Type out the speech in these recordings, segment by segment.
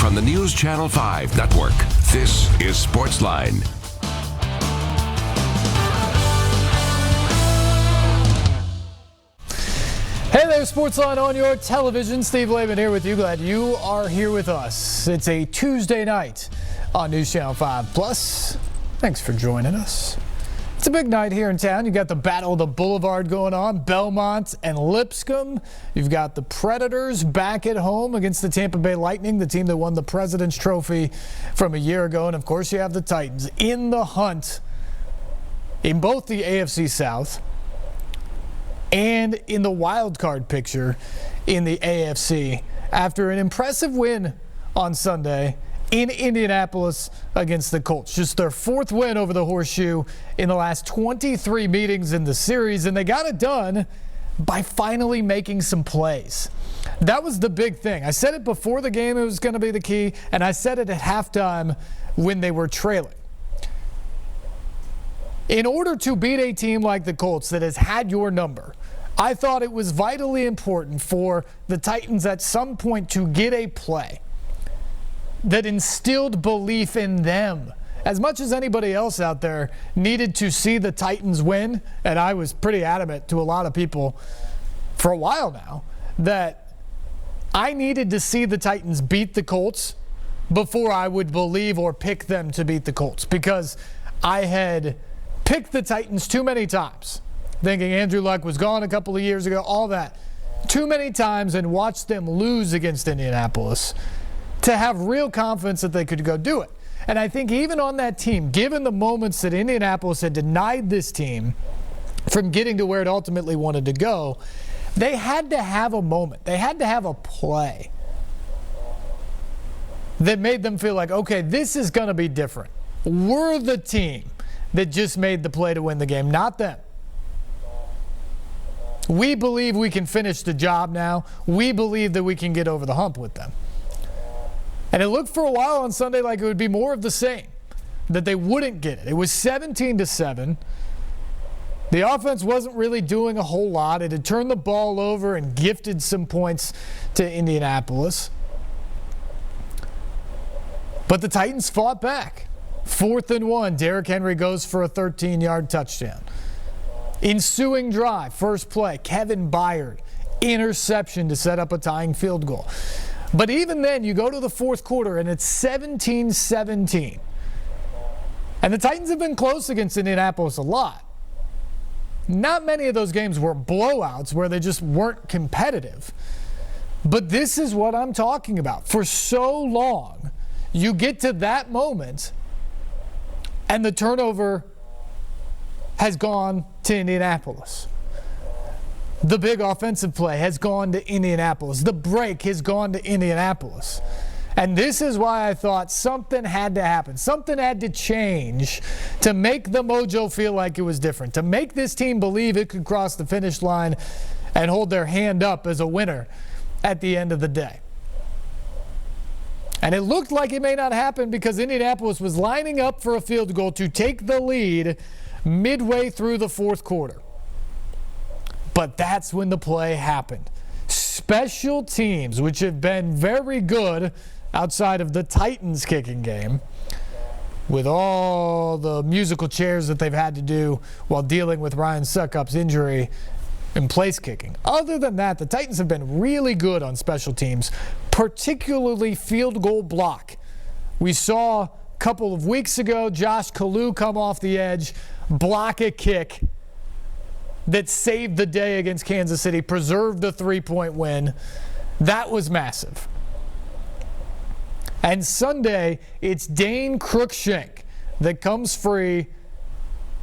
from the NewsChannel 5 network, this is Sportsline. Hey there, Sportsline on your television. Steve Layman here with you. Glad you are here with us. It's a Tuesday night on NewsChannel 5 Plus. Thanks for joining us. It's a big night here in town. You got the Battle of the Boulevard going on, Belmont and Lipscomb. You've got the Predators back at home against the Tampa Bay Lightning, the team that won the President's Trophy from a year ago. And of course, you have the Titans in the hunt in both the AFC South and in the wild card picture in the AFC after an impressive win on Sunday in Indianapolis against the Colts. Just their fourth win over the Horseshoe in the last 23 meetings in the series, and they got it done by finally making some plays. That was the big thing. I said it before the game, it was going to be the key, and I said it at halftime when they were trailing. In order to beat a team like the Colts that has had your number, I thought it was vitally important for the Titans at some point to get a play that instilled belief in them. As much as anybody else out there needed to see the Titans win, and I was pretty adamant to a lot of people for a while now that I needed to see the Titans beat the Colts before I would believe or pick them to beat the Colts, because I had picked the Titans too many times, thinking Andrew Luck was gone a couple of years ago, all that, too many times, and watched them lose against Indianapolis to have real confidence that they could go do it. And I think even on that team, given the moments that Indianapolis had denied this team from getting to where it ultimately wanted to go, they had to have a moment. They had to have a play that made them feel like, okay, this is going to be different. We're the team that just made the play to win the game, not them. We believe we can finish the job now. We believe that we can get over the hump with them. And it looked for a while on Sunday like it would be more of the same, that they wouldn't get it. It was 17-7. The offense wasn't really doing a whole lot. It had turned the ball over and gifted some points to Indianapolis. But the Titans fought back. 4th and 1, Derrick Henry goes for a 13-yard touchdown. Ensuing drive, first play, Kevin Byard, interception to set up a tying field goal. But even then, you go to the fourth quarter, and it's 17-17. And the Titans have been close against Indianapolis a lot. Not many of those games were blowouts where they just weren't competitive. But this is what I'm talking about. For so long, you get to that moment, and the turnover has gone to Indianapolis. The big offensive play has gone to Indianapolis. The break has gone to Indianapolis. And this is why I thought something had to happen. Something had to change to make the mojo feel like it was different, to make this team believe it could cross the finish line and hold their hand up as a winner at the end of the day. And it looked like it may not happen because Indianapolis was lining up for a field goal to take the lead midway through the fourth quarter. But that's when the play happened. Special teams, which have been very good outside of the Titans kicking game, with all the musical chairs that they've had to do while dealing with Ryan Succop's injury in place kicking. Other than that, the Titans have been really good on special teams, particularly field goal block. We saw a couple of weeks ago Josh Kalu come off the edge, block a kick that saved the day against Kansas City, preserved the 3-point win. That was massive. And Sunday, it's Dane Cruikshank that comes free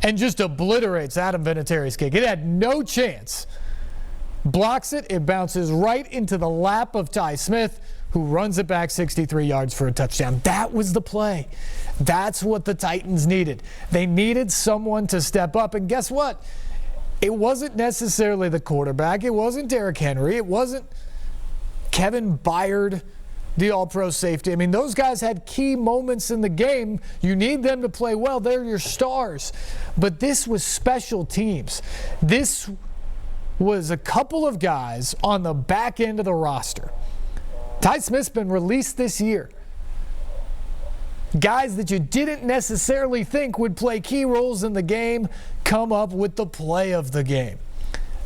and just obliterates Adam Vinatieri's kick. It had no chance. Blocks it, it bounces right into the lap of Ty Smith, who runs it back 63 yards for a touchdown. That was the play. That's what the Titans needed. They needed someone to step up, and guess what? It wasn't necessarily the quarterback. It wasn't Derrick Henry. It wasn't Kevin Byard, the all-pro safety. I mean, those guys had key moments in the game. You need them to play well. They're your stars. But this was special teams. This was a couple of guys on the back end of the roster. Ty Smith's been released this year. Guys that you didn't necessarily think would play key roles in the game come up with the play of the game.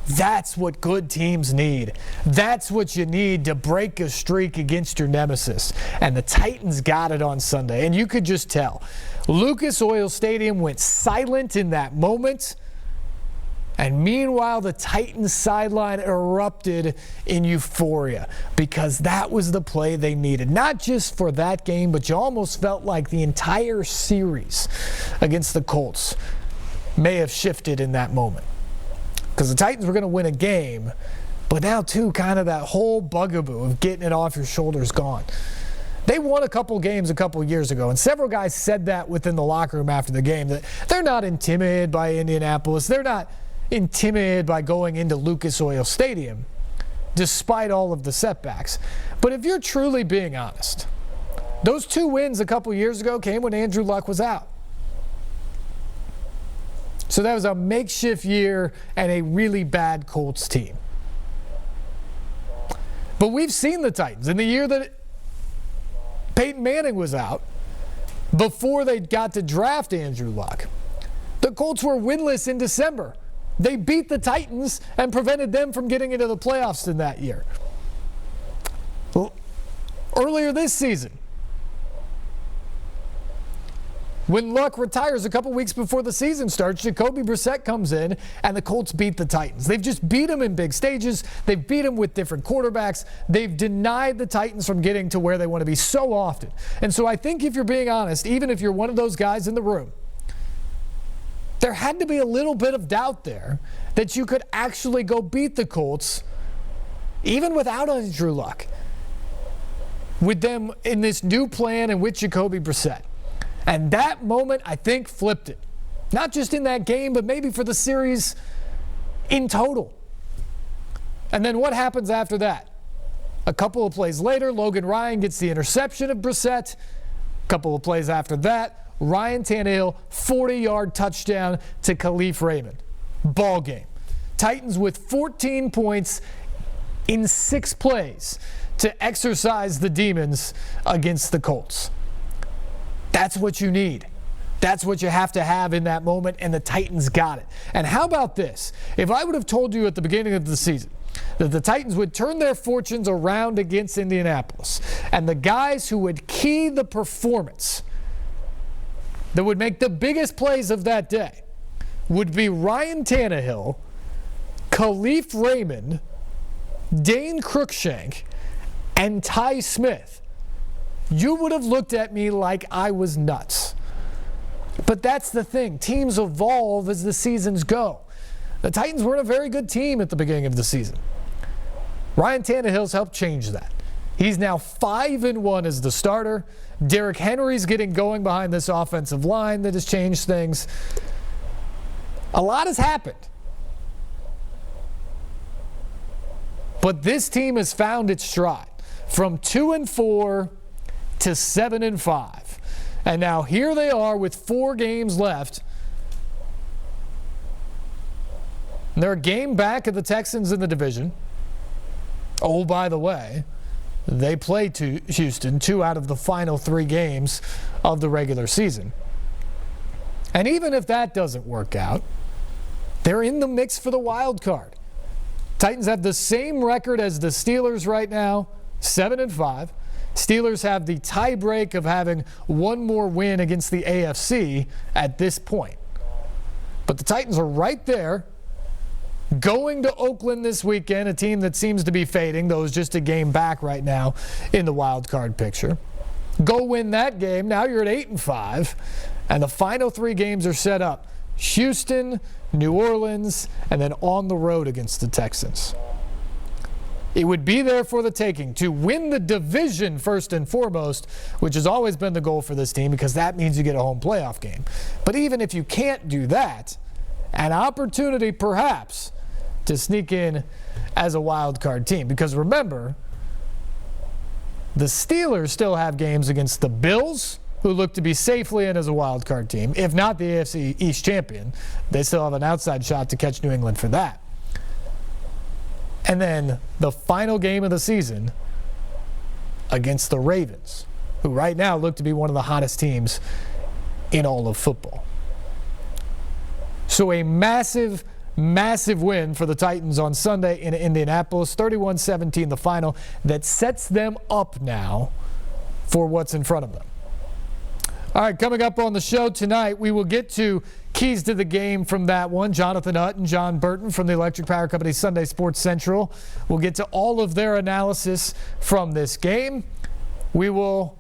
That's what good teams need. That's what you need to break a streak against your nemesis. And the Titans got it on Sunday. And you could just tell. Lucas Oil Stadium went silent in that moment. And meanwhile, the Titans sideline erupted in euphoria because that was the play they needed. Not just for that game, but you almost felt like the entire series against the Colts may have shifted in that moment. Because the Titans were going to win a game, but now, too, kind of that whole bugaboo of getting it off your shoulders gone. They won a couple games a couple years ago, and several guys said that within the locker room after the game, that they're not intimidated by Indianapolis. They're not intimidated by going into Lucas Oil Stadium, despite all of the setbacks. But if you're truly being honest, those 2 wins a couple years ago came when Andrew Luck was out. So that was a makeshift year and a really bad Colts team. But we've seen the Titans in the year that Peyton Manning was out, before they got to draft Andrew Luck. The Colts were winless in December. They beat the Titans and prevented them from getting into the playoffs in that year. Well, earlier this season, when Luck retires a couple weeks before the season starts, Jacoby Brissett comes in and the Colts beat the Titans. They've just beat them in big stages. They've beat them with different quarterbacks. They've denied the Titans from getting to where they want to be so often. And so I think if you're being honest, even if you're one of those guys in the room, there had to be a little bit of doubt there that you could actually go beat the Colts, even without Andrew Luck, with them in this new plan and with Jacoby Brissett. And that moment, I think, flipped it. Not just in that game, but maybe for the series in total. And then what happens after that? A couple of plays later, Logan Ryan gets the interception of Brissett. A couple of plays after that, Ryan Tannehill, 40-yard touchdown to Khalif Raymond. Ball game. Titans with 14 points in 6 plays to exercise the demons against the Colts. That's what you need. That's what you have to have in that moment, and the Titans got it. And how about this? If I would have told you at the beginning of the season that the Titans would turn their fortunes around against Indianapolis, and the guys who would key the performance, that would make the biggest plays of that day, would be Ryan Tannehill, Khalif Raymond, Dane Cruikshank, and Ty Smith, you would have looked at me like I was nuts. But that's the thing. Teams evolve as the seasons go. The Titans weren't a very good team at the beginning of the season. Ryan Tannehill's helped change that. He's now 5-1 as the starter. Derrick Henry's getting going behind this offensive line that has changed things. A lot has happened. But this team has found its stride from 2-4 to 7-5. And now here they are with 4 games left. And they're a game back of the Texans in the division. Oh, by the way, they play to Houston 2 out of the final 3 games of the regular season. And even if that doesn't work out, they're in the mix for the wild card. Titans have the same record as the Steelers right now, 7-5. Steelers have the tiebreak of having one more win against the AFC at this point. But the Titans are right there, going to Oakland this weekend, a team that seems to be fading, though it's just a game back right now in the wild card picture. Go win that game. Now you're at 8-5, and the final 3 games are set up. Houston, New Orleans, and then on the road against the Texans. It would be there for the taking to win the division first and foremost, which has always been the goal for this team because that means you get a home playoff game. But even if you can't do that, an opportunity perhaps to sneak in as a wild card team. Because remember, the Steelers still have games against the Bills, who look to be safely in as a wild card team. If not the AFC East champion, they still have an outside shot to catch New England for that. And then the final game of the season against the Ravens. who right now look to be one of the hottest teams in all of football. So a massive win for the Titans on Sunday in Indianapolis, 31-17 the final, that sets them up now for what's in front of them. All right, coming up on the show tonight, we will get to keys to the game from that one. Jonathan Hutt and John Burton from the Electric Power Company Sunday Sports Central. We'll get to all of their analysis from this game. We will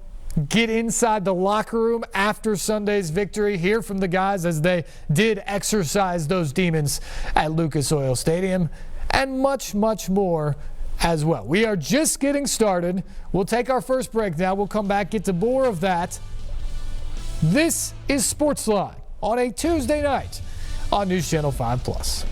get inside the locker room after Sunday's victory, hear from the guys as they did exercise those demons at Lucas Oil Stadium, and much, much more as well. We are just getting started. We'll take our first break now. We'll come back, get to more of that. This is Sportsline on a Tuesday night on News Channel 5+.